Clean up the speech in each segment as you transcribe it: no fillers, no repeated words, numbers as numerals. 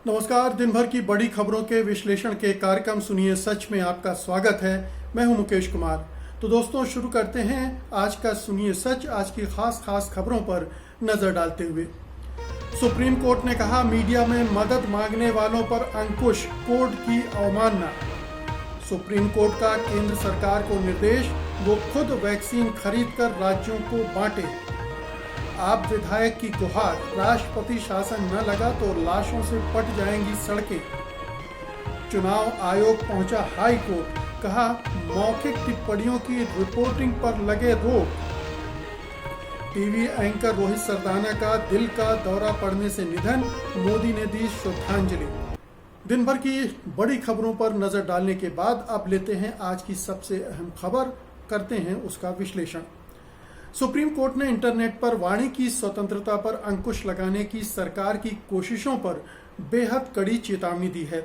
नमस्कार। दिन भर की बड़ी खबरों के विश्लेषण के कार्यक्रम सुनिए सच में आपका स्वागत है। मैं हूं मुकेश कुमार। तो दोस्तों शुरू करते हैं आज का सुनिए सच। आज की खास खबरों पर नजर डालते हुए सुप्रीम कोर्ट ने कहा, मीडिया में मदद मांगने वालों पर अंकुश, कोर्ट की अवमानना। सुप्रीम कोर्ट का केंद्र सरकार को निर्देश, वो खुद वैक्सीन खरीद कर राज्यों को बांटे। आप विधायक की गुहार, राष्ट्रपति शासन न लगा तो लाशों से पट जाएंगी सड़कें। चुनाव आयोग पहुंचा हाई कोर्ट, कहा मौखिक टिप्पणियों की रिपोर्टिंग पर लगे रोक। टीवी एंकर रोहित सरदाना का दिल का दौरा पड़ने से निधन, मोदी ने दी श्रद्धांजलि। दिन भर की बड़ी खबरों पर नजर डालने के बाद अब लेते हैं आज की सबसे अहम खबर, करते हैं उसका विश्लेषण। सुप्रीम कोर्ट ने इंटरनेट पर वाणी की स्वतंत्रता पर अंकुश लगाने की सरकार की कोशिशों पर बेहद कड़ी चेतावनी दी है।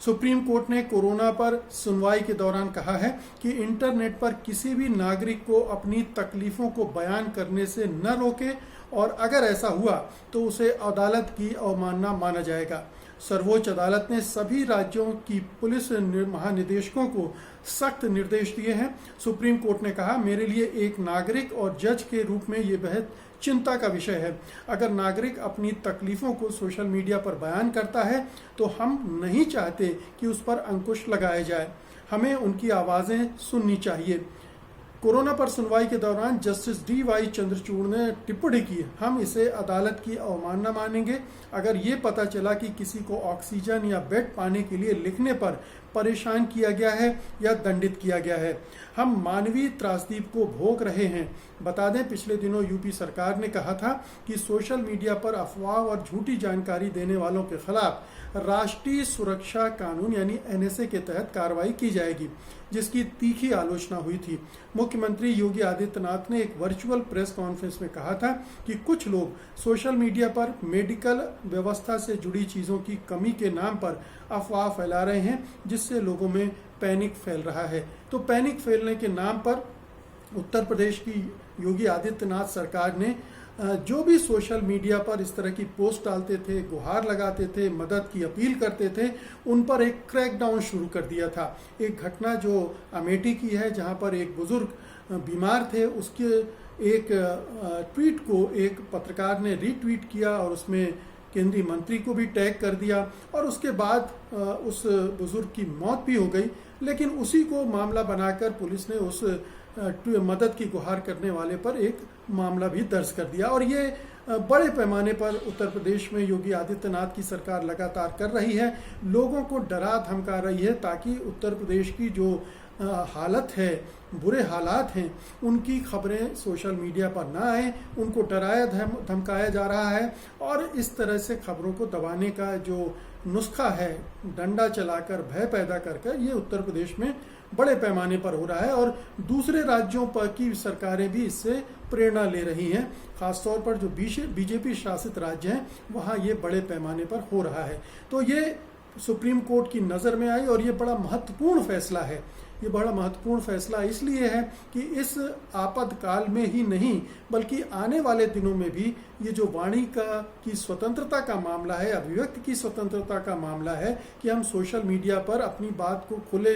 सुप्रीम कोर्ट ने कोरोना पर सुनवाई के दौरान कहा है कि इंटरनेट पर किसी भी नागरिक को अपनी तकलीफों को बयान करने से न रोके और अगर ऐसा हुआ तो उसे अदालत की अवमानना माना जाएगा। सर्वोच्च अदालत ने सभी राज्यों की पुलिस महानिदेशकों को सख्त निर्देश दिए हैं। सुप्रीम कोर्ट ने कहा, मेरे लिए एक नागरिक और जज के रूप में ये बेहद चिंता का विषय है। अगर नागरिक अपनी तकलीफों को सोशल मीडिया पर बयान करता है तो हम नहीं चाहते कि उस पर अंकुश लगाया जाए। हमें उनकी आवाज़ें सुननी चाहिए। कोरोना पर सुनवाई के दौरान जस्टिस डी.वाई. चंद्रचूड़ ने टिप्पणी की, हम इसे अदालत की अवमानना मानेंगे। अगर ये पता चला कि किसी को ऑक्सीजन या बेड पाने के लिए लिखने पर परेशान किया गया है या दंडित किया गया है, हम मानवीय त्रासदी को भोग रहे हैं। बता दें, पिछले दिनों यूपी सरकार ने कहा था कि सोशल मीडिया पर अफवाह और झूठी जानकारी देने वालों के खिलाफ राष्ट्रीय सुरक्षा कानून यानी एनएसए के तहत कार्रवाई की जाएगी, जिसकी तीखी आलोचना हुई थी। मुख्यमंत्री योगी आदित्यनाथ ने एक वर्चुअल प्रेस कॉन्फ्रेंस में कहा था कि कुछ लोग सोशल मीडिया पर मेडिकल व्यवस्था से जुड़ी चीज़ों की कमी के नाम पर अफवाह फैला रहे हैं, जिससे लोगों में पैनिक फैल रहा है। तो पैनिक फैलने के नाम पर उत्तर प्रदेश की योगी आदित्यनाथ सरकार ने जो भी सोशल मीडिया पर इस तरह की पोस्ट डालते थे, गुहार लगाते थे, मदद की अपील करते थे, उन पर एक क्रैकडाउन शुरू कर दिया था। एक घटना जो अमेठी की है, जहां पर एक बुजुर्ग बीमार थे, उसके एक ट्वीट को एक पत्रकार ने रीट्वीट किया और उसमें केंद्रीय मंत्री को भी टैग कर दिया और उसके बाद उस बुजुर्ग की मौत भी हो गई। लेकिन उसी को मामला बनाकर पुलिस ने उस मदद की गुहार करने वाले पर एक मामला भी दर्ज कर दिया। और ये बड़े पैमाने पर उत्तर प्रदेश में योगी आदित्यनाथ की सरकार लगातार कर रही है, लोगों को डरा धमका रही है ताकि उत्तर प्रदेश की जो हालत है, बुरे हालात हैं, उनकी खबरें सोशल मीडिया पर ना आए। उनको डराया धमकाया जा रहा है और इस तरह से खबरों को दबाने का जो नुस्खा है, डंडा चलाकर भय पैदा कर ये उत्तर प्रदेश में बड़े पैमाने पर हो रहा है और दूसरे राज्यों पर की सरकारें भी इससे प्रेरणा ले रही हैं। खासतौर पर जो बीजेपी शासित राज्य हैं, वहाँ ये बड़े पैमाने पर हो रहा है। तो ये सुप्रीम कोर्ट की नज़र में आई और ये बड़ा महत्वपूर्ण फैसला है। ये बड़ा महत्वपूर्ण फैसला इसलिए है कि इस आपातकाल में ही नहीं बल्कि आने वाले दिनों में भी ये जो वाणी की स्वतंत्रता का मामला है, अभिव्यक्ति की स्वतंत्रता का मामला है, कि हम सोशल मीडिया पर अपनी बात को खुले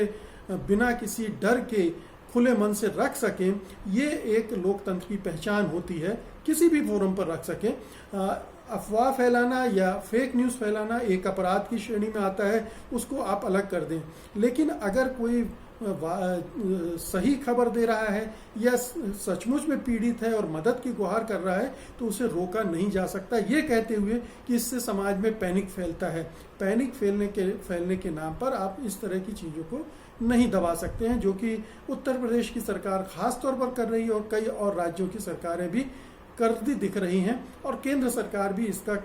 बिना किसी डर के खुले मन से रख सकें, ये एक लोकतंत्र की पहचान होती है। किसी भी फोरम पर रख सकें। अफवाह फैलाना या फेक न्यूज़ फैलाना एक अपराध की श्रेणी में आता है, उसको आप अलग कर दें। लेकिन अगर कोई सही खबर दे रहा है या सचमुच में पीड़ित है और मदद की गुहार कर रहा है तो उसे रोका नहीं जा सकता, ये कहते हुए कि इससे समाज में पैनिक फैलता है। पैनिक फैलने के नाम पर आप इस तरह की चीज़ों को नहीं दबा सकते हैं, जो कि उत्तर प्रदेश की सरकार खास तौर पर कर रही है और कई और राज्यों की सरकारें भी करती दिख रही हैं और केंद्र सरकार भी इसका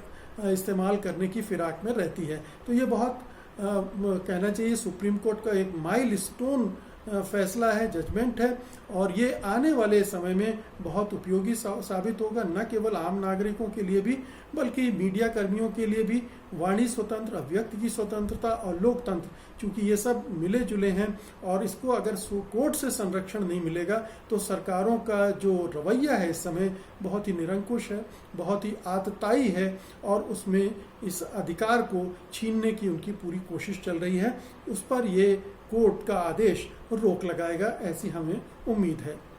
इस्तेमाल करने की फिराक में रहती है। तो ये बहुत कहना चाहिए सुप्रीम कोर्ट का एक माइलस्टोन फैसला है, जजमेंट है और ये आने वाले समय में बहुत उपयोगी साबित होगा, न केवल आम नागरिकों के लिए भी बल्कि मीडिया कर्मियों के लिए भी। वाणी स्वतंत्र, अभिव्यक्ति की स्वतंत्रता और लोकतंत्र, चूंकि ये सब मिले जुले हैं और इसको अगर कोर्ट से संरक्षण नहीं मिलेगा तो सरकारों का जो रवैया है इस समय बहुत ही निरंकुश है बहुत ही आतताई है और उसमें इस अधिकार को छीनने की उनकी पूरी कोशिश चल रही है। उस पर ये कोर्ट का आदेश रोक लगाएगा, ऐसी हमें उम्मीद है।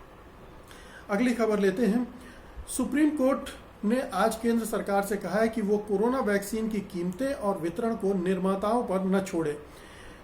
अगली खबर लेते हैं। सुप्रीम कोर्ट ने आज केंद्र सरकार से कहा है कि वो कोरोना वैक्सीन की कीमतें और वितरण को निर्माताओं पर न छोड़े।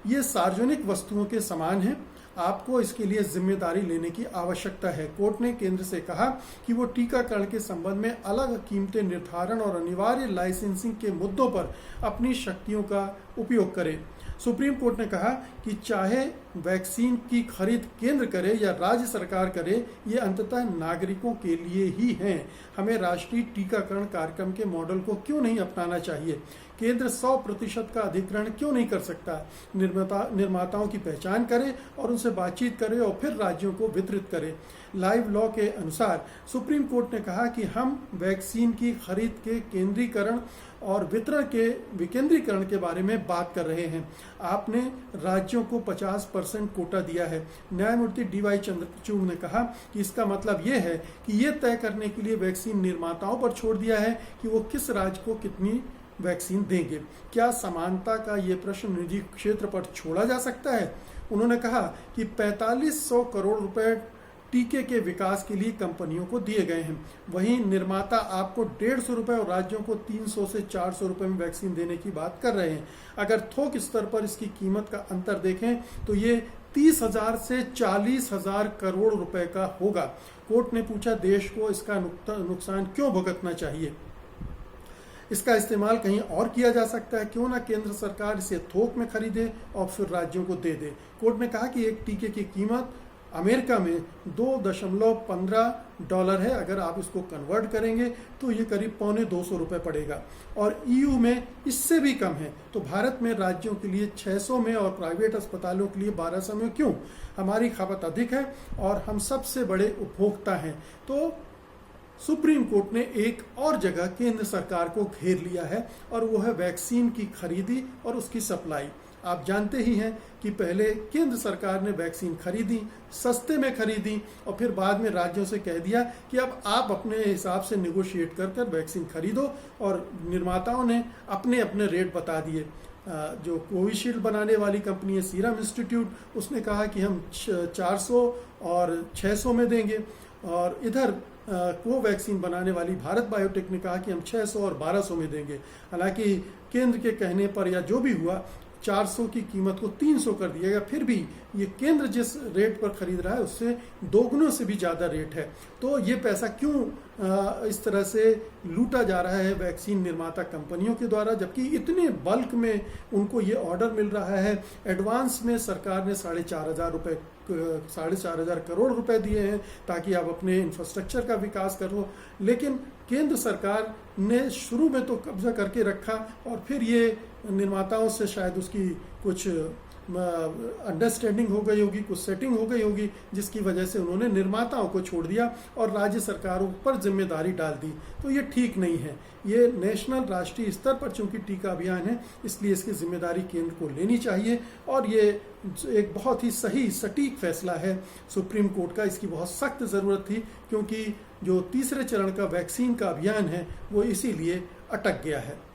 ये सार्वजनिक वस्तुओं के समान है, आपको इसके लिए जिम्मेदारी लेने की आवश्यकता है। कोर्ट ने केंद्र से कहा कि वो टीकाकरण के संबंध में अलग कीमतें निर्धारण और अनिवार्य लाइसेंसिंग के मुद्दों पर अपनी शक्तियों का उपयोग करे। सुप्रीम कोर्ट ने कहा कि चाहे वैक्सीन की खरीद केंद्र करे या राज्य सरकार करे, ये अंततः नागरिकों के लिए ही हैं। हमें राष्ट्रीय टीकाकरण कार्यक्रम के मॉडल को क्यों नहीं अपनाना चाहिए? केंद्र 100% का अधिग्रहण क्यों नहीं कर सकता? निर्माताओं की पहचान करे और उनसे बातचीत करे और फिर राज्यों को वितरित करे। लाइव लॉ के अनुसार सुप्रीम कोर्ट ने कहा कि हम वैक्सीन की खरीद के केंद्रीकरण और वितरण के विकेंद्रीकरण के बारे में बात कर रहे हैं। आपने राज्यों को 50% कोटा दिया है। न्यायमूर्ति DY चंद्रचूड़ ने कहा कि इसका मतलब ये है कि ये तय करने के लिए वैक्सीन निर्माताओं पर छोड़ दिया है कि वो किस राज्य को कितनी वैक्सीन देंगे। क्या समानता का ये प्रश्न निजी क्षेत्र पर छोड़ा जा सकता है? उन्होंने कहा कि 4500 करोड़ रुपए टीके के विकास के लिए कंपनियों को दिए गए हैं, वहीं निर्माता आपको 150 रुपए और राज्यों को 300 से 400 रुपए में वैक्सीन देने की बात कर रहे हैं। अगर थोक स्तर पर इसकी कीमत का अंतर देखें तो ये 30,000 से 40,000 करोड़ रुपए का होगा। कोर्ट ने पूछा, देश को इसका नुकसान क्यों भुगतना चाहिए? इसका इस्तेमाल कहीं और किया जा सकता है, क्यों ना केंद्र सरकार इसे थोक में खरीदे और फिर राज्यों को दे दे। कोर्ट ने कहा कि एक टीके की कीमत अमेरिका में $2.15 है। अगर आप इसको कन्वर्ट करेंगे तो ये करीब $250 पड़ेगा और EU में इससे भी कम है। तो भारत में राज्यों के लिए 600 में और प्राइवेट अस्पतालों के लिए 1200 में क्यों? हमारी खपत अधिक है और हम सबसे बड़े उपभोक्ता हैं। तो सुप्रीम कोर्ट ने एक और जगह केंद्र सरकार को घेर लिया है और वो है वैक्सीन की खरीदी और उसकी सप्लाई। आप जानते ही हैं कि पहले केंद्र सरकार ने वैक्सीन खरीदी, सस्ते में खरीदी और फिर बाद में राज्यों से कह दिया कि अब आप अपने हिसाब से निगोशिएट कर कर वैक्सीन खरीदो और निर्माताओं ने अपने अपने रेट बता दिए। जो कोविशील्ड बनाने वाली कंपनी है सीरम इंस्टीट्यूट, उसने कहा कि हम 400 और 600 में देंगे और इधर कोवैक्सीन बनाने वाली भारत बायोटेक ने कहा कि हम 600 और 1200 में देंगे। हालांकि केंद्र के कहने पर या जो भी हुआ 400 की कीमत को 300 कर दिया गया, फिर भी ये केंद्र जिस रेट पर खरीद रहा है उससे दोगुने से भी ज़्यादा रेट है। तो ये पैसा क्यों इस तरह से लूटा जा रहा है वैक्सीन निर्माता कंपनियों के द्वारा, जबकि इतने बल्क में उनको ये ऑर्डर मिल रहा है। एडवांस में सरकार ने 4,500 करोड़ रुपए दिए हैं ताकि आप अपने इंफ्रास्ट्रक्चर का विकास करो, लेकिन केंद्र सरकार ने शुरू में तो कब्जा करके रखा और फिर ये निर्माताओं से शायद उसकी कुछ अंडरस्टैंडिंग हो गई होगी, कुछ सेटिंग हो गई होगी, जिसकी वजह से उन्होंने निर्माताओं को छोड़ दिया और राज्य सरकारों पर जिम्मेदारी डाल दी। तो ये ठीक नहीं है। ये नेशनल राष्ट्रीय स्तर पर चूंकि टीका अभियान है, इसलिए इसकी जिम्मेदारी केंद्र को लेनी चाहिए और ये एक बहुत ही सही सटीक फैसला है सुप्रीम कोर्ट का। इसकी बहुत सख्त ज़रूरत थी क्योंकि जो तीसरे चरण का वैक्सीन का अभियान है वो इसीलिए अटक गया है।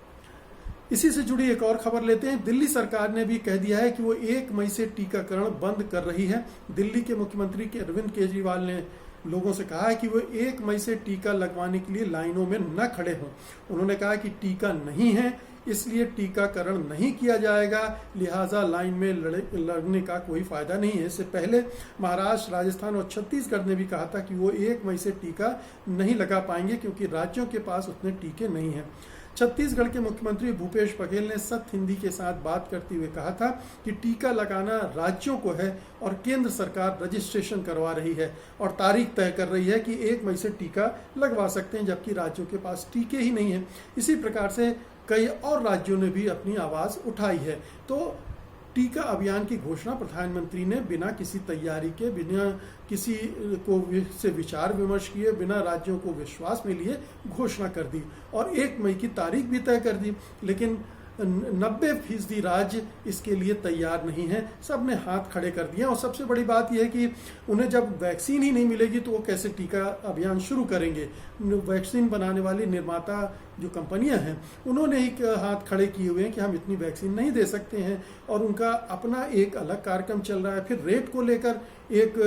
इसी से जुड़ी एक और खबर लेते हैं। दिल्ली सरकार ने भी कह दिया है कि वो 1 मई से टीकाकरण बंद कर रही है। दिल्ली के मुख्यमंत्री अरविंद केजरीवाल ने लोगों से कहा है कि वो 1 मई से टीका लगवाने के लिए लाइनों में न खड़े हों। उन्होंने कहा कि टीका नहीं है इसलिए टीकाकरण नहीं किया जाएगा, लिहाजा लाइन में लड़ने का कोई फायदा नहीं है। इससे पहले महाराष्ट्र, राजस्थान और छत्तीसगढ़ ने भी कहा था कि वो 1 मई से टीका नहीं लगा पाएंगे क्योंकि राज्यों के पास उतने टीके नहीं हैं। छत्तीसगढ़ के मुख्यमंत्री भूपेश बघेल ने सख्त हिंदी के साथ बात करते हुए कहा था कि टीका लगाना राज्यों को है और केंद्र सरकार रजिस्ट्रेशन करवा रही है और तारीख तय कर रही है कि 1 मई से टीका लगवा सकते हैं, जबकि राज्यों के पास टीके ही नहीं है। इसी प्रकार से कई और राज्यों ने भी अपनी आवाज़ उठाई है। तो टीका अभियान की घोषणा प्रधानमंत्री ने बिना किसी तैयारी के, बिना किसी को से विचार विमर्श किए, बिना राज्यों को विश्वास में लिए घोषणा कर दी और 1 मई की तारीख भी तय कर दी। लेकिन 90% राज्य इसके लिए तैयार नहीं है। सब ने हाथ खड़े कर दिए और सबसे बड़ी बात यह है कि उन्हें जब वैक्सीन ही नहीं मिलेगी तो वो कैसे टीका अभियान शुरू करेंगे। वैक्सीन बनाने वाली निर्माता जो कंपनियां हैं उन्होंने ही हाथ खड़े किए हुए हैं कि हम इतनी वैक्सीन नहीं दे सकते हैं और उनका अपना एक अलग कार्यक्रम चल रहा है। फिर रेट को लेकर एक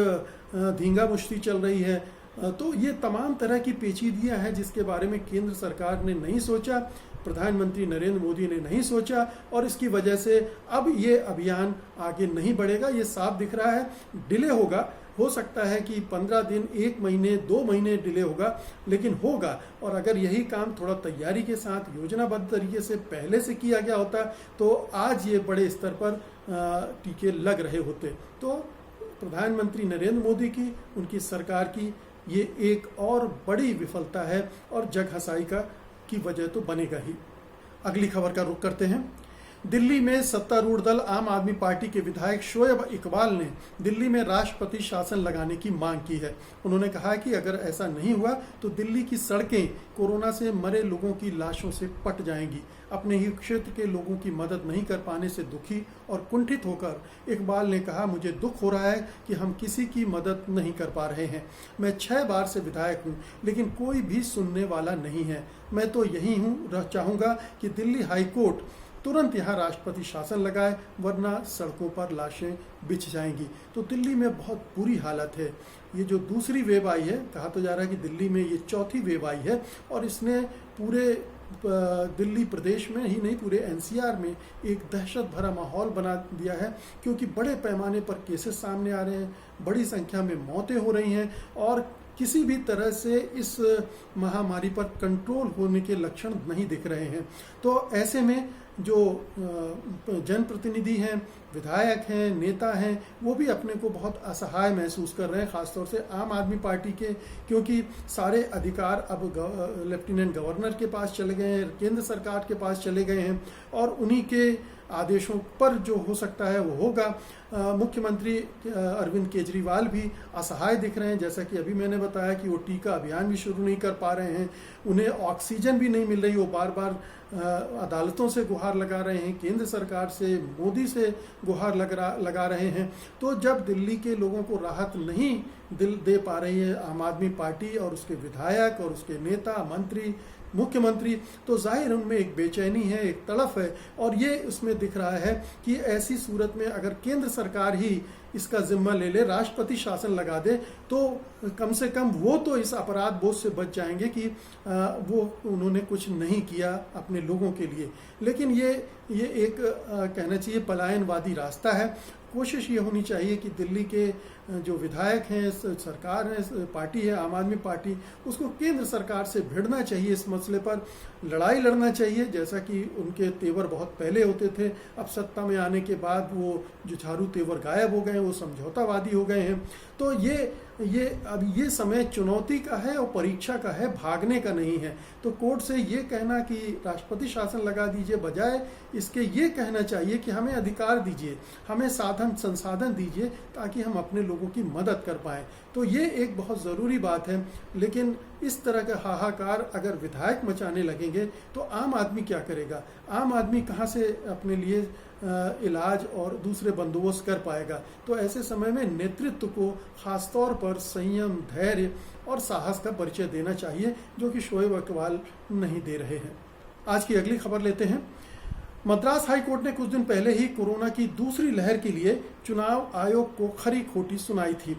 धींगा मुश्ती चल रही है। तो ये तमाम तरह की पेचीदगियां हैं जिसके बारे में केंद्र सरकार ने नहीं सोचा, प्रधानमंत्री नरेंद्र मोदी ने नहीं सोचा और इसकी वजह से अब ये अभियान आगे नहीं बढ़ेगा। ये साफ दिख रहा है, डिले होगा, हो सकता है कि 15 दिन, 1 महीने, 2 महीने डिले होगा, लेकिन होगा। और अगर यही काम थोड़ा तैयारी के साथ योजनाबद्ध तरीके से पहले से किया गया होता तो आज ये बड़े स्तर पर टीके लग रहे होते। तो प्रधानमंत्री नरेंद्र मोदी की, उनकी सरकार की ये एक और बड़ी विफलता है और जग हंसाई की वजह तो बनेगा ही। अगली खबर का रुख करते हैं। दिल्ली में सत्तारूढ़ दल आम आदमी पार्टी के विधायक शोएब इकबाल ने दिल्ली में राष्ट्रपति शासन लगाने की मांग की है। उन्होंने कहा कि अगर ऐसा नहीं हुआ तो दिल्ली की सड़कें कोरोना से मरे लोगों की लाशों से पट जाएंगी। अपने ही क्षेत्र के लोगों की मदद नहीं कर पाने से दुखी और कुंठित होकर इकबाल ने कहा, मुझे दुख हो रहा है कि हम किसी की मदद नहीं कर पा रहे हैं। मैं 6 बार से विधायक हूँ लेकिन कोई भी सुनने वाला नहीं है। मैं तो यही चाहूँगा कि दिल्ली हाई कोर्ट तुरंत यहाँ राष्ट्रपति शासन लगाए वरना सड़कों पर लाशें बिछ जाएंगी। तो दिल्ली में बहुत बुरी हालत है। ये जो दूसरी वेव आई है, कहा तो जा रहा है कि दिल्ली में ये चौथी वेव आई है और इसने पूरे दिल्ली प्रदेश में ही नहीं पूरे एनसीआर में एक दहशत भरा माहौल बना दिया है, क्योंकि बड़े पैमाने पर केसेस सामने आ रहे हैं, बड़ी संख्या में मौतें हो रही हैं और किसी भी तरह से इस महामारी पर कंट्रोल होने के लक्षण नहीं दिख रहे हैं। तो ऐसे में जो जनप्रतिनिधि हैं, विधायक हैं, नेता हैं, वो भी अपने को बहुत असहाय महसूस कर रहे हैं, खासतौर से आम आदमी पार्टी के, क्योंकि सारे अधिकार अब लेफ्टिनेंट गवर्नर के पास चले गए हैं, केंद्र सरकार के पास चले गए हैं और उन्हीं के आदेशों पर जो हो सकता है वो होगा। मुख्यमंत्री अरविंद केजरीवाल भी असहाय दिख रहे हैं, जैसा कि अभी मैंने बताया कि वो टीका अभियान भी शुरू नहीं कर पा रहे हैं, उन्हें ऑक्सीजन भी नहीं मिल रही, वो बार बार अदालतों से गुहार लगा रहे हैं, केंद्र सरकार से, मोदी से गुहार लगा रहे हैं। तो जब दिल्ली के लोगों को राहत नहीं दे पा रही है आम आदमी पार्टी और उसके विधायक और उसके नेता, मंत्री, मुख्यमंत्री, तो जाहिर उनमें एक बेचैनी है, एक तड़फ है और ये उसमें दिख रहा है कि ऐसी सूरत में अगर केंद्र सरकार ही इसका जिम्मा ले ले, राष्ट्रपति शासन लगा दे, तो कम से कम वो तो इस अपराध बोझ से बच जाएंगे कि वो उन्होंने कुछ नहीं किया अपने लोगों के लिए। लेकिन ये एक कहना चाहिए पलायनवादी रास्ता है। कोशिश ये होनी चाहिए कि दिल्ली के जो विधायक हैं, सरकार है, पार्टी है आम आदमी पार्टी, उसको केंद्र सरकार से भिड़ना चाहिए, इस मसले पर लड़ाई लड़ना चाहिए, जैसा कि उनके तेवर बहुत पहले होते थे। अब सत्ता में आने के बाद वो जुझारू तेवर गायब हो गए, वो समझौतावादी हो गए हैं। तो अब ये समय चुनौती का है और परीक्षा का है, भागने का नहीं है। तो कोर्ट से ये कहना कि राष्ट्रपति शासन लगा दीजिए, बजाय इसके ये कहना चाहिए कि हमें अधिकार दीजिए, हमें साधन संसाधन दीजिए ताकि हम अपने लोगों की मदद कर पाएं। तो ये एक बहुत ज़रूरी बात है। लेकिन इस तरह का हाहाकार अगर विधायक मचाने लगेंगे तो आम आदमी क्या करेगा? आम आदमी कहाँ से अपने लिए इलाज और दूसरे बंदोबस्त कर पाएगा? तो ऐसे समय में नेतृत्व को खासतौर पर संयम, धैर्य और साहस का परिचय देना चाहिए, जो कि शोएब इकबाल नहीं दे रहे हैं। आज की अगली खबर लेते हैं। मद्रास हाई कोर्ट ने कुछ दिन पहले ही कोरोना की दूसरी लहर के लिए चुनाव आयोग को खरी खोटी सुनाई थी।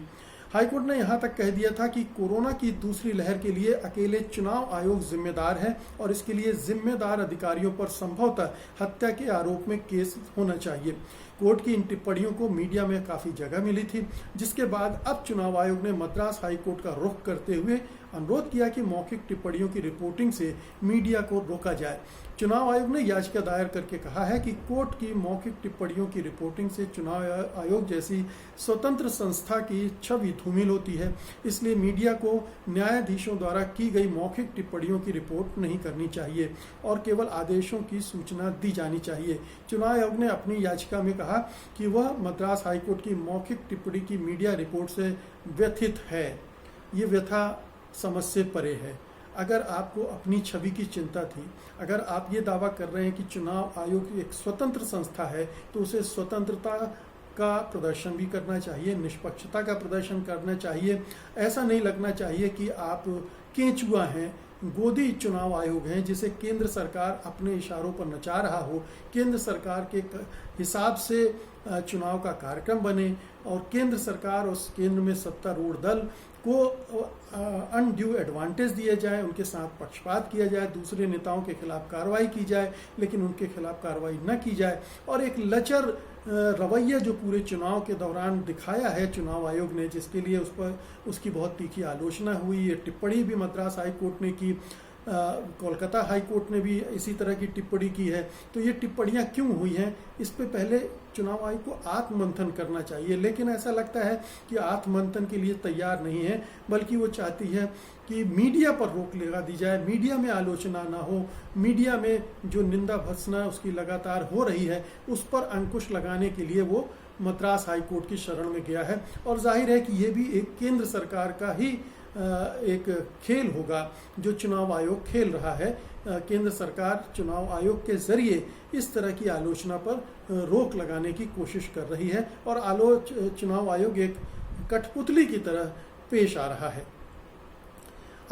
हाईकोर्ट ने यहां तक कह दिया था कि कोरोना की दूसरी लहर के लिए अकेले चुनाव आयोग जिम्मेदार है और इसके लिए जिम्मेदार अधिकारियों पर संभवतः हत्या के आरोप में केस होना चाहिए। कोर्ट की इन टिप्पणियों को मीडिया में काफी जगह मिली थी, जिसके बाद अब चुनाव आयोग ने मद्रास हाई कोर्ट का रुख करते हुए अनुरोध किया कि मौखिक टिप्पणियों की रिपोर्टिंग से मीडिया को रोका जाए। चुनाव आयोग ने याचिका दायर करके कहा है कि कोर्ट की मौखिक टिप्पणियों की रिपोर्टिंग से चुनाव आयोग जैसी स्वतंत्र संस्था की छवि धूमिल होती है, इसलिए मीडिया को न्यायाधीशों द्वारा की गई मौखिक टिप्पणियों की रिपोर्ट नहीं करनी चाहिए और केवल आदेशों की सूचना दी जानी चाहिए। चुनाव आयोग ने अपनी याचिका में कहा कि वह मद्रास हाईकोर्ट की मौखिक टिप्पणी की मीडिया रिपोर्ट से व्यथित है। ये व्यथा समझ से परे है। अगर आपको अपनी छवि की चिंता थी, अगर आप ये दावा कर रहे हैं कि चुनाव आयोग एक स्वतंत्र संस्था है, तो उसे स्वतंत्रता का प्रदर्शन भी करना चाहिए, निष्पक्षता का प्रदर्शन करना चाहिए। ऐसा नहीं लगना चाहिए कि आप केंचुआ हैं, गोदी चुनाव आयोग हैं जिसे केंद्र सरकार अपने इशारों पर नचा रहा हो, केंद्र सरकार के हिसाब से चुनाव का कार्यक्रम बने और केंद्र सरकार और केंद्र में सत्तारूढ़ दल को अनड्यू एडवांटेज दिए जाए, उनके साथ पक्षपात किया जाए, दूसरे नेताओं के खिलाफ कार्रवाई की जाए लेकिन उनके खिलाफ कार्रवाई न की जाए। और एक लचर रवैया जो पूरे चुनाव के दौरान दिखाया है चुनाव आयोग ने, जिसके लिए उसकी बहुत तीखी आलोचना हुई। ये टिप्पणी भी मद्रास हाई कोर्ट ने की, कोलकाता हाई कोर्ट ने भी इसी तरह की टिप्पणी की है। तो ये टिप्पणियां क्यों हुई हैं, इस पे पहले चुनाव आयोग को आत्ममंथन करना चाहिए, लेकिन ऐसा लगता है कि आत्ममंथन के लिए तैयार नहीं है, बल्कि वो चाहती है कि मीडिया पर रोक लगा दी जाए, मीडिया में आलोचना ना हो, मीडिया में जो निंदा भत्सना उसकी लगातार हो रही है उस पर अंकुश लगाने के लिए वो मद्रास हाई कोर्ट की शरण में गया है। और जाहिर है कि ये भी एक केंद्र सरकार का ही एक खेल होगा जो चुनाव आयोग खेल रहा है। केंद्र सरकार चुनाव आयोग के जरिए इस तरह की आलोचना पर रोक लगाने की कोशिश कर रही है और चुनाव आयोग एक कठपुतली की तरह पेश आ रहा है।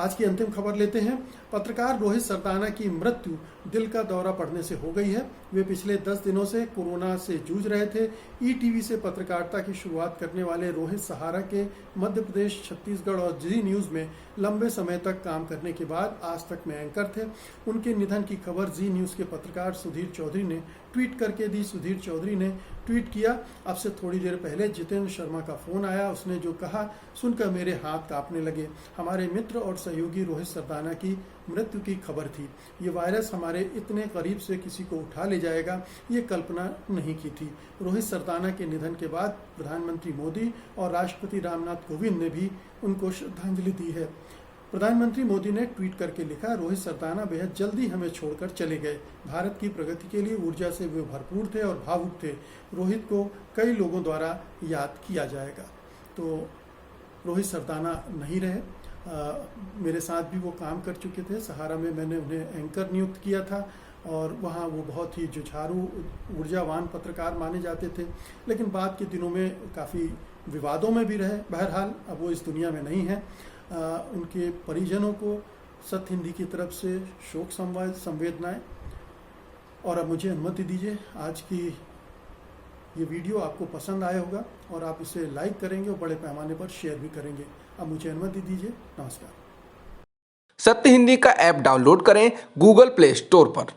आज की अंतिम खबर लेते हैं। पत्रकार रोहित सरदाना की मृत्यु दिल का दौरा पड़ने से हो गई है। वे पिछले 10 दिनों से कोरोना से जूझ रहे थे। ईटीवी से पत्रकारिता की शुरुआत करने वाले रोहित सहारा के मध्य प्रदेश, छत्तीसगढ़ और जी न्यूज़ में लंबे समय तक काम करने के बाद आज तक में एंकर थे। उनके निधन की खबर जी न्यूज़ के पत्रकार सुधीर चौधरी ने ट्वीट करके दी। सुधीर चौधरी ने ट्वीट किया, अब से थोड़ी देर पहले जितेंद्र शर्मा का फ़ोन आया, उसने जो कहा सुनकर मेरे हाथ कांपने लगे। हमारे मित्र और सहयोगी रोहित सरदाना की मृत्यु की खबर थी। ये वायरस हमारे इतने करीब से किसी को उठा ले जाएगा, ये कल्पना नहीं की थी। रोहित सरदाना के निधन के बाद प्रधानमंत्री मोदी और राष्ट्रपति रामनाथ कोविंद ने भी उनको श्रद्धांजलि दी है। प्रधानमंत्री मोदी ने ट्वीट करके लिखा, रोहित सरदाना बेहद जल्दी हमें छोड़कर चले गए। भारत की प्रगति के लिए ऊर्जा से वे भरपूर थे और भावुक थे। रोहित को कई लोगों द्वारा याद किया जाएगा। तो रोहित सरदाना नहीं रहे, मेरे साथ भी वो काम कर चुके थे। सहारा में मैंने उन्हें एंकर नियुक्त किया था और वहाँ वो बहुत ही जुझारू, ऊर्जावान पत्रकार माने जाते थे, लेकिन बाद के दिनों में काफ़ी विवादों में भी रहे। बहरहाल अब वो इस दुनिया में नहीं है। उनके परिजनों को सत्य हिंदी की तरफ से शोक संवेदनाएं। और अब मुझे अनुमति दीजिए, आज की ये वीडियो आपको पसंद आया होगा और आप इसे लाइक करेंगे और बड़े पैमाने पर शेयर भी करेंगे। अब मुझे अनुमति दीजिए, नमस्कार। सत्य हिंदी का ऐप डाउनलोड करें गूगल प्ले स्टोर पर।